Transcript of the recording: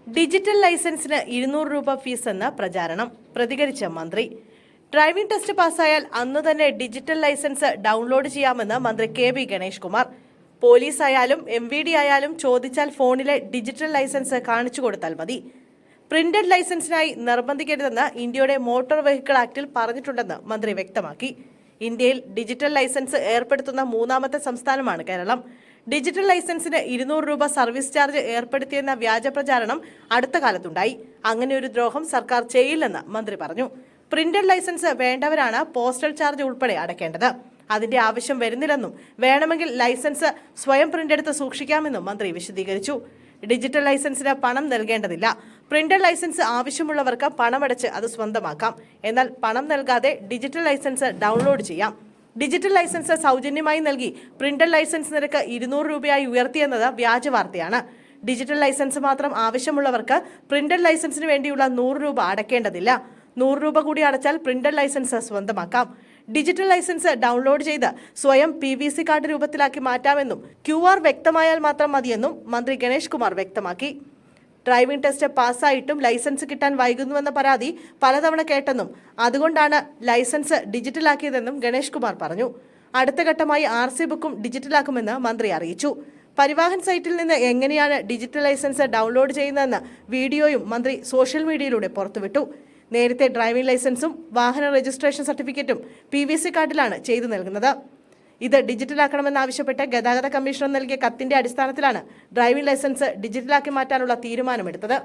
Digital ലൈസൻസിന് 200 രൂപ fees എന്ന പ്രചാരണം. പ്രതികരിച്ച മന്ത്രി. ഡ്രൈവിംഗ് ടെസ്റ്റ് പാസ്സായാൽ അന്ന് തന്നെ ഡിജിറ്റൽ ലൈസൻസ് ഡൗൺലോഡ് ചെയ്യാമെന്ന് മന്ത്രി കെ.ബി. ഗണേഷ് കുമാർ. പോലീസ് ആയാലും MVD ആയാലും ചോദിച്ചാൽ ഫോണിലെ ഡിജിറ്റൽ ലൈസൻസ് കാണിച്ചു കൊടുത്താൽ മതി. പ്രിന്റഡ് ലൈസൻസിനായി നിർബന്ധിക്കരുതെന്ന് ഇന്ത്യയുടെ മോട്ടോർ വെഹിക്കിൾ ആക്ടിൽ പറഞ്ഞിട്ടുണ്ടെന്ന് മന്ത്രി വ്യക്തമാക്കി. ഇന്ത്യയിൽ ഡിജിറ്റൽ ലൈസൻസ് ഏർപ്പെടുത്തുന്ന മൂന്നാമത്തെ സംസ്ഥാനമാണ് കേരളം. ഡിജിറ്റൽ ലൈസൻസിന് 200 രൂപ സർവീസ് ചാർജ് ഏർപ്പെടുത്തിയെന്ന വ്യാജ പ്രചാരണം അടുത്ത കാലത്തുണ്ടായി. അങ്ങനെ ഒരു ദ്രോഹം സർക്കാർ ചെയ്യില്ലെന്ന് മന്ത്രി പറഞ്ഞു. പ്രിന്റഡ് ലൈസൻസ് വേണ്ടവരാണ് പോസ്റ്റൽ ചാർജ് ഉൾപ്പെടെ അടയ്ക്കേണ്ടത്. അതിന്റെ ആവശ്യം വരുന്നില്ലെന്നും വേണമെങ്കിൽ ലൈസൻസ് സ്വയം പ്രിന്റെടുത്ത് സൂക്ഷിക്കാമെന്നും മന്ത്രി വിശദീകരിച്ചു. ഡിജിറ്റൽ ലൈസൻസിന് പണം നൽകേണ്ടതില്ല. പ്രിന്റഡ് ലൈസൻസ് ആവശ്യമുള്ളവർക്ക് പണമടച്ച് അത് സ്വന്തമാക്കാം. എന്നാൽ പണം നൽകാതെ ഡിജിറ്റൽ ലൈസൻസ് ഡൗൺലോഡ് ചെയ്യാം. ഡിജിറ്റൽ ലൈസൻസ് സൗജന്യമായി നൽകി പ്രിന്റഡ് ലൈസൻസ് നിരക്ക് 200 രൂപയായി ഉയർത്തിയെന്നത് വ്യാജ വാർത്തയാണ്. ഡിജിറ്റൽ ലൈസൻസ് മാത്രം ആവശ്യമുള്ളവർക്ക് പ്രിന്റഡ് ലൈസൻസിന് വേണ്ടിയുള്ള 100 രൂപ അടയ്ക്കേണ്ടതില്ല. 100 രൂപ കൂടി അടച്ചാൽ പ്രിന്റഡ് ലൈസൻസ് സ്വന്തമാക്കാം. ഡിജിറ്റൽ ലൈസൻസ് ഡൗൺലോഡ് ചെയ്ത് സ്വയം PVC കാർഡ് രൂപത്തിലാക്കി മാറ്റാമെന്നും QR വ്യക്തമായാൽ മാത്രം മതിയെന്നും മന്ത്രി ഗണേഷ് കുമാർ വ്യക്തമാക്കി. ഡ്രൈവിംഗ് ടെസ്റ്റ് പാസ്സായിട്ടും ലൈസൻസ് കിട്ടാൻ വൈകുന്നുവെന്ന പരാതി പലതവണ കേട്ടെന്നും അതുകൊണ്ടാണ് ലൈസൻസ് ഡിജിറ്റലാക്കിയതെന്നും ഗണേഷ് കുമാർ പറഞ്ഞു. അടുത്ത ഘട്ടമായി RC ബുക്കും ഡിജിറ്റലാക്കുമെന്ന് മന്ത്രി അറിയിച്ചു. പരിവാഹൻ സൈറ്റിൽ നിന്ന് എങ്ങനെയാണ് ഡിജിറ്റൽ ലൈസൻസ് ഡൗൺലോഡ് ചെയ്യുന്നതെന്ന വീഡിയോയും മന്ത്രി സോഷ്യൽ മീഡിയയിലൂടെ പുറത്തുവിട്ടു. നേരത്തെ ഡ്രൈവിംഗ് ലൈസൻസും വാഹന രജിസ്ട്രേഷൻ സർട്ടിഫിക്കറ്റും PVC കാർഡിലാണ് ചെയ്തു നൽകുന്നത്. ഇത് ഡിജിറ്റലാക്കണമെന്നാവശ്യപ്പെട്ട് ഗതാഗത കമ്മീഷണർ നൽകിയ കത്തിന്റെ അടിസ്ഥാനത്തിലാണ് ഡ്രൈവിംഗ് ലൈസൻസ് ഡിജിറ്റലാക്കി മാറ്റാനുള്ള തീരുമാനമെടുത്തത്.